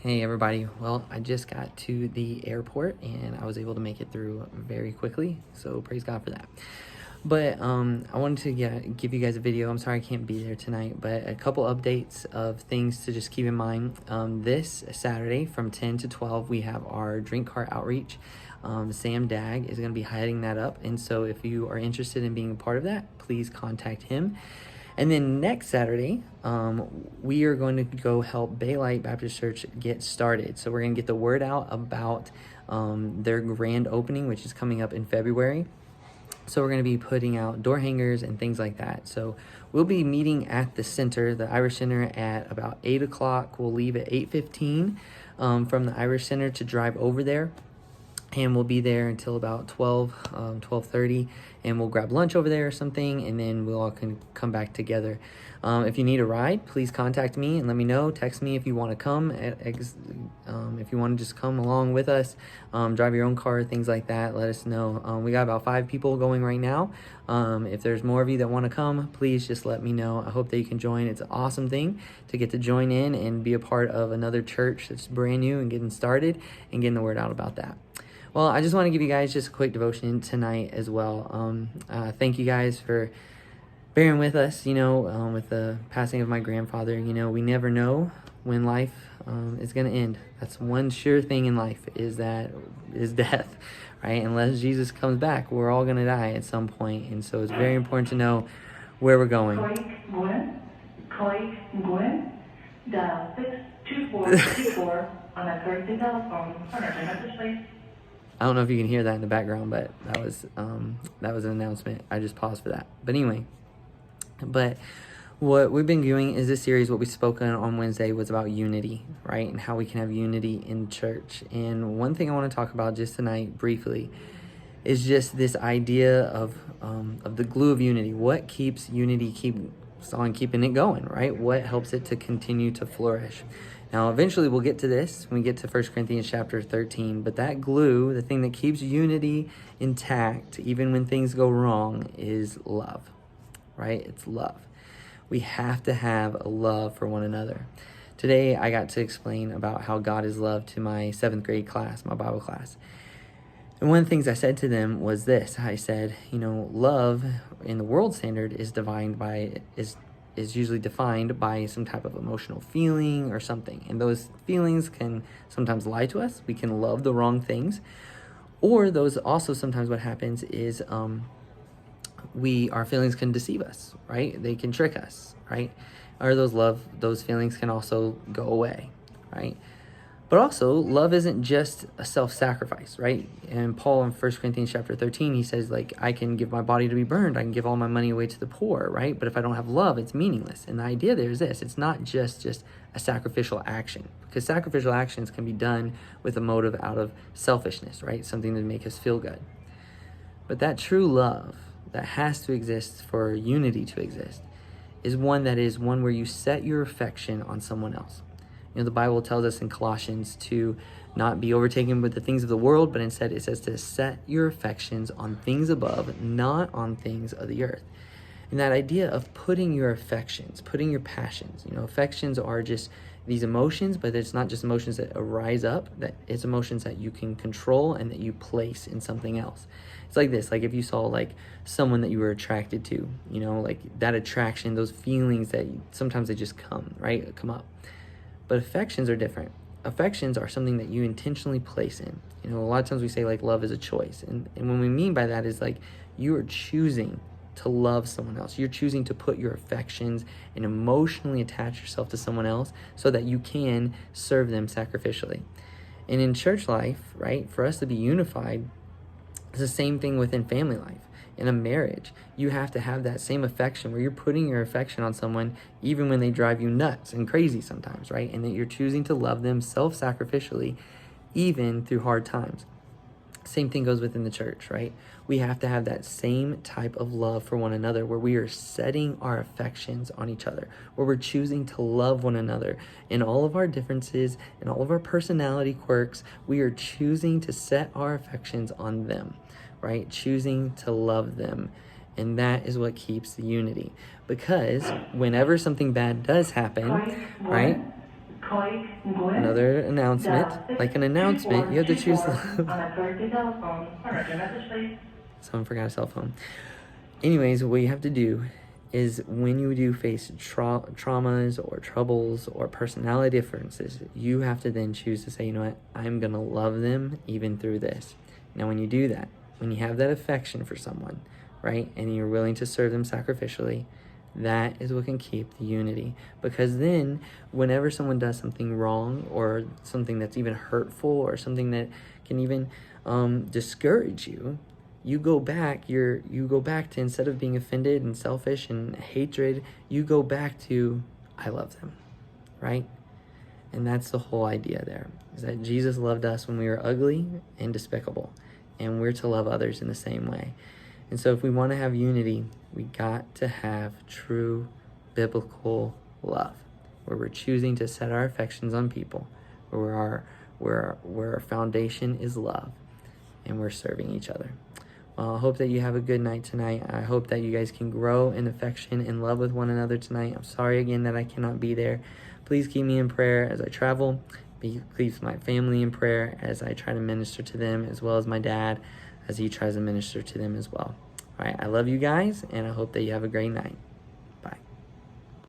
Hey everybody, well, I just got to the airport and I was able to make it through very quickly, so praise God for that. But I wanted to give you guys a video. I'm sorry I can't be there tonight, but a couple updates of things to just keep in mind. This Saturday from 10 to 12, we have our drink cart outreach. Sam Dag is going to be heading that up, and so if you are interested in being a part of that, please contact him. And then next Saturday, we are going to go help Baylight Baptist Church get started. So we're going to get the word out about their grand opening, which is coming up in February. So we're going to be putting out door hangers and things like that. So we'll be meeting at the center, the Irish Center, at about 8 o'clock. We'll leave at 8:15 from the Irish Center to drive over there. And we'll be there until about 12:30, and we'll grab lunch over there or something, and then we'll all can come back together. If you need a ride, please contact me and let me know. Text me if you want to come. If you want to just come along with us, drive your own car, things like that, let us know. We got about 5 people going right now. If there's more of you that want to come, please just let me know. I hope that you can join. It's an awesome thing to get to join in and be a part of another church that's brand new and getting started and getting the word out about that. Well, I just want to give you guys just a quick devotion tonight as well. Thank you guys for bearing with us, with the passing of my grandfather. We never know when life is going to end. That's one sure thing in life is death, right? Unless Jesus comes back, we're all going to die at some point. And so it's very important to know where we're going. Dial 62424 on a Thursday telephone. Message, please. I don't know if you can hear that in the background, but that was an announcement. I just paused for that. But anyway, what we've been doing is this series, what we spoke on Wednesday was about unity, right? And how we can have unity in church. And one thing I want to talk about just tonight briefly is just this idea of the glue of unity. What keeps unity keeping it going, right? What helps it to continue to flourish? Now, eventually we'll get to this when we get to 1 Corinthians chapter 13, but that glue, the thing that keeps unity intact, even when things go wrong, is love, right? It's love. We have to have a love for one another. Today, I got to explain about how God is love to my 7th grade class, my Bible class. And one of the things I said to them was this. I said, love in the world standard is usually defined by some type of emotional feeling or something. And those feelings can sometimes lie to us. We can love the wrong things. Or those also sometimes what happens is our feelings can deceive us, right? They can trick us, right? Or those feelings can also go away, right? But also, love isn't just a self-sacrifice, right? And Paul in 1 Corinthians chapter 13, he says, I can give my body to be burned. I can give all my money away to the poor, right? But if I don't have love, it's meaningless. And the idea there is this. It's not just a sacrificial action. Because sacrificial actions can be done with a motive out of selfishness, right? Something to make us feel good. But that true love that has to exist for unity to exist is one where you set your affection on someone else. The Bible tells us in Colossians to not be overtaken with the things of the world, but instead it says to set your affections on things above, not on things of the earth. And that idea of putting your affections, putting your passions, affections are just these emotions, but it's not just emotions that arise up, that it's emotions that you can control and that you place in something else. It's like this, like if you saw someone that you were attracted to, that attraction, those feelings that sometimes they just come up. But affections are different. Affections are something that you intentionally place in. A lot of times we say love is a choice. And what we mean by that is you are choosing to love someone else. You're choosing to put your affections and emotionally attach yourself to someone else so that you can serve them sacrificially. And in church life, right, for us to be unified, it's the same thing within family life. In a marriage, you have to have that same affection where you're putting your affection on someone even when they drive you nuts and crazy sometimes, right? And that you're choosing to love them self-sacrificially even through hard times. Same thing goes within the church, right? We have to have that same type of love for one another where we are setting our affections on each other, where we're choosing to love one another. In all of our differences, in all of our personality quirks, we are choosing to set our affections on them, right? Choosing to love them. And that is what keeps the unity. Because whenever something bad does happen, right? Another announcement. Like an announcement, you have to choose love. Someone forgot a cell phone. Anyways, what you have to do is when you do face traumas or troubles or personality differences, you have to then choose to say, you know what, I'm going to love them even through this. Now, when you do that, when you have that affection for someone, right, and you're willing to serve them sacrificially, that is what can keep the unity. Because then whenever someone does something wrong or something that's even hurtful or something that can even discourage you, you go back to, instead of being offended and selfish and hatred, you go back to, I love them, right? And that's the whole idea there, is that Jesus loved us when we were ugly and despicable, and we're to love others in the same way. And so if we want to have unity, we got to have true biblical love, where we're choosing to set our affections on people, where our foundation is love, and we're serving each other. Well, I hope that you have a good night tonight. I hope that you guys can grow in affection and love with one another tonight. I'm sorry again that I cannot be there. Please keep me in prayer as I travel. Please keep my family in prayer as I try to minister to them, as well as my dad as he tries to minister to them as well. All right, I love you guys, and I hope that you have a great night.